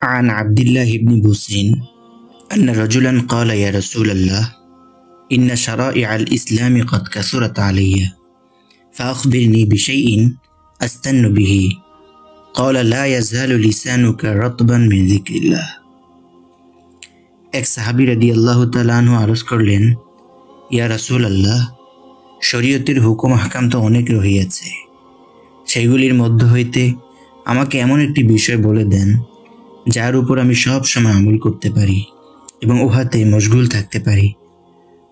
عن عبد الله بن بوسين أن رجلا قال يا رسول الله إن شرائع الإسلام قد كثرت علي فأخبرني بشيء أستن به قال لا يزال لسانك رطبا من ذكر الله এক সাহাবী রাদিয়াল্লাহু তাআলা আনহু আরজ করলেন, ইয়া রাসূলুল্লাহ, শরীয়তের হুকুম আহকাম তো অনেক রহিয়াছে, সেগুলির মধ্য হইতে আমাকে এমন একটি বিষয় বলে দেন যার উপর আমি সব সময় আমল করতে পারি এবং উহাতে মশগুল থাকতে পারি।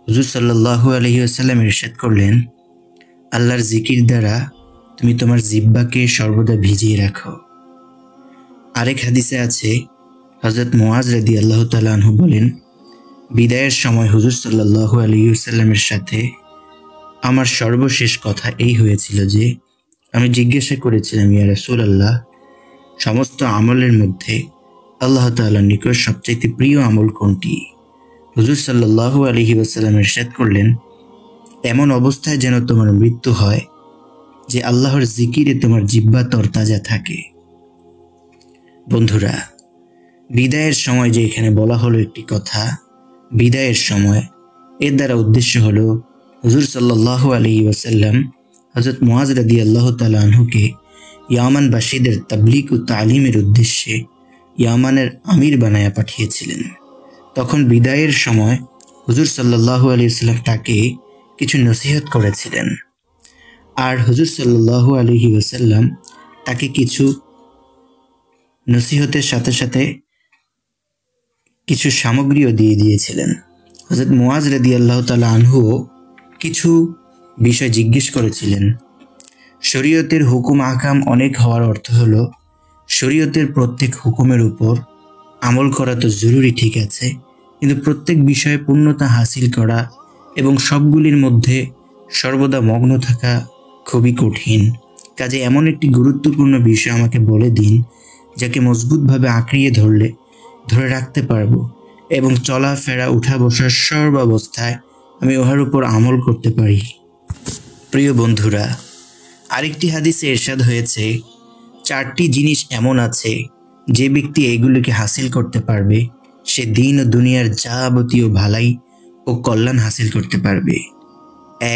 হুজুর সাল্লাল্লাহু আলাইহি ওয়াসাল্লাম ইরশাদ করলেন, আল্লাহর জিকির দ্বারা তুমি তোমার জিহ্বাকে সর্বদা ভিজিয়ে রাখো। আরেক হাদিসে আছে, হযরত মুআজ রাদিয়াল্লাহু তাআলা আনহু বলেন, বিদায়ের সময় হুজুর সাল্লাল্লাহু আলাইহি ওয়াসাল্লামের সাথে আমার সর্বশেষ কথা এই হয়েছিল যে আমি জিজ্ঞাসা করেছিলাম, ইয়া রাসূলুল্লাহ, সমস্ত আমলের মধ্যে আল্লাহ তাআলার নিকট সবচেয়ে প্রিয় আমল কোনটি? হুজুর সাল্লাল্লাহু আলাইহি ওয়াসাল্লাম ইরশাদ করলেন, এমন অবস্থায় যেন তোমার মৃত্যু হয় যে আল্লাহর জিকিরে তোমার জিহ্বা তরতাজা থাকে। বন্ধুরা, বিদায়ের সময় যে এখানে বলা হলো একটি কথা, বিদায়ের সময়, এর দ্বারা উদ্দেশ্য হলো হুজুর সাল্লাল্লাহু আলাইহি ওয়াসাল্লাম হযরত মুআজ রাদিয়াল্লাহু তাআলা আনহুকে ইয়ামানবাসীদের তাবলীগ ও তালিমের উদ্দেশ্যে ইয়ামানের আমির বানায়া পাঠিয়েছিলেন। তখন বিদায়ের সময় হুজুর সাল্লাল্লাহু আলাইহি ওয়াসাল্লাম তাকে কিছু নসিহত করেছিলেন, আর হুজুর সাল্লাল্লাহু আলাইহি ওয়াসাল্লাম তাকে কিছু নসিহতের সাথে সাথে কিছু সামগ্রীও দিয়ে দিয়েছিলেন। হযরত মুআজ রাদিয়াল্লাহু তাআলা আনহু কিছু বিষয় জিজ্ঞেস করেছিলেন। শরীয়তের হুকুম আহকাম অনেক হওয়ার অর্থ হলো শরীয়তের প্রত্যেক হুকুমের উপর আমল করা তো জরুরি, ঠিক আছে, কিন্তু প্রত্যেক বিষয়ে পূর্ণতা হাসিল করা এবং সবগুলির মধ্যে সর্বদা মগ্ন থাকা খুবই কঠিন। কাজে এমন একটি গুরুত্বপূর্ণ বিষয় আমাকে বলে দিন যাকে মজবুতভাবে আঁকড়িয়ে ধরে রাখতে পারবো এবং চলাফেরা উঠা বসার সর্বাবস্থায় আমি উহার উপর আমল করতে পারি। প্রিয় বন্ধুরা, আরেকটি হাদিসে ইরশাদ হয়েছে, 4টি জিনিস এমন আছে যে ব্যক্তি এইগুলিকে হাসিল করতে পারবে সে দিন ও দুনিয়ার যাবতীয় ভালাই ও কল্যাণ হাসিল করতে পারবে।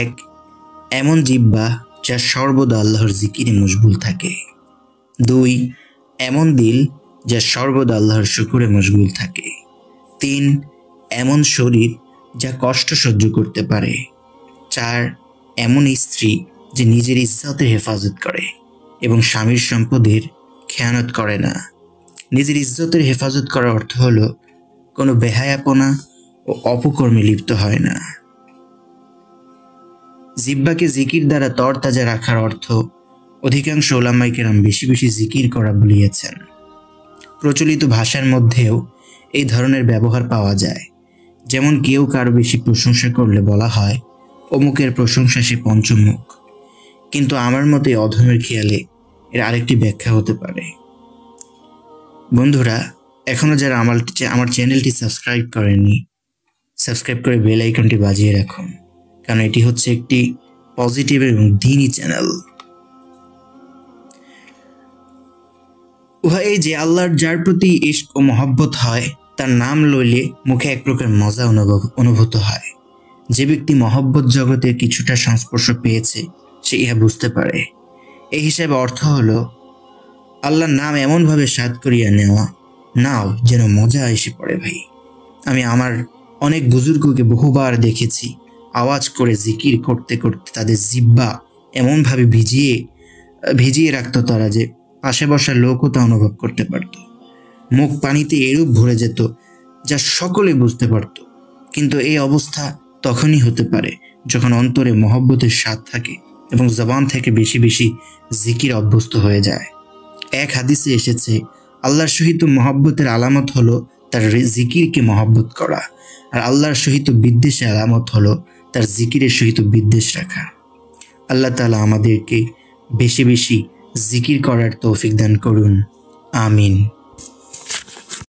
1. এমন জিহ্বা যা সর্বদা আল্লাহর জিকিরে মশগুল থাকে। 2. এমন দিল যা সর্বদা আল্লাহর শুকরে মশগুল থাকে। 3. এমন শরীর যা কষ্ট সহ্য করতে পারে। 4. এমন স্ত্রী যে নিজের ইজ্জতের হেফাজত করে এবং স্বামীর সম্পদের খেয়ানত করে না। নিজের ইজ্জতের হেফাজত করার অর্থ হলো কোনো বেহায়াপনা ও অপকর্মে লিপ্ত হয় না। জিহ্বাকে জিকির দ্বারা তরতাজা রাখার অর্থ অধিকাংশ উলামায়ে কেরাম বেশি বেশি জিকির করা বলিয়েছেন। প্রচলিত ভাষার মধ্যেও এই ধরনের ব্যবহার পাওয়া যায়। যেমন কেউ কারো বেশি প্রশংসা করলে বলা হয়, অমুকের প্রশংসা সে পঞ্চমুখ। কিন্তু আমার মতে অধমের খেয়ালে এর আরেকটি ব্যাখ্যা হতে পারে। বন্ধুরা, এখনো যারা আমার চ্যানেলটি সাবস্ক্রাইব করেননি, সাবস্ক্রাইব করে বেল আইকনটি বাজিয়ে রাখুন, কারণ এটি হচ্ছে একটি পজিটিভ এবং দ্বীনি চ্যানেল। উহা এই যে আল্লাহর যার প্রতি ইশক ও মহব্বত হয় তার নাম লইলে মুখে এক প্রকার মজা অনুভূত হয়। যে ব্যক্তি মহব্বত জগতের কিছুটা সংস্পর্শ পেয়েছে সে ইহা বুঝতে পারে। এই হিসাবে অর্থ হলো আল্লাহর নাম এমনভাবে স্বাদ করিয়া নাও যেন মজা এসে পড়ে। ভাই, আমি আমার অনেক বুজুর্গকে বহুবার দেখেছি আওয়াজ করে জিকির করতে করতে তাদের জিহ্বা এমনভাবে ভিজিয়ে রাখতো তারা যে পাশে বসা লোকও তা অনুভব করতে পারত। মুখ পানিতে এরূপ ভরে যেত যা সকলে বুঝতে পারত। কিন্তু এই অবস্থা তখনই হতে পারে যখন অন্তরে মহব্বতের স্বাদ থাকে এবং জবান থেকে বেশি বেশি জিকির অভ্যস্ত হয়ে যায়। এক হাদিসে এসেছে, আল্লাহর সহিত মহব্বতের আলামত হলো তার জিকিরকে মহব্বত করা, আর আল্লাহর সহিত বিদ্বেষের আলামত হলো তার জিকিরের সহিত বিদ্বেষ রাখা। আল্লাহ তাআলা আমাদেরকে বেশি বেশি জিকির করার তৌফিক দান করুন। আমিন।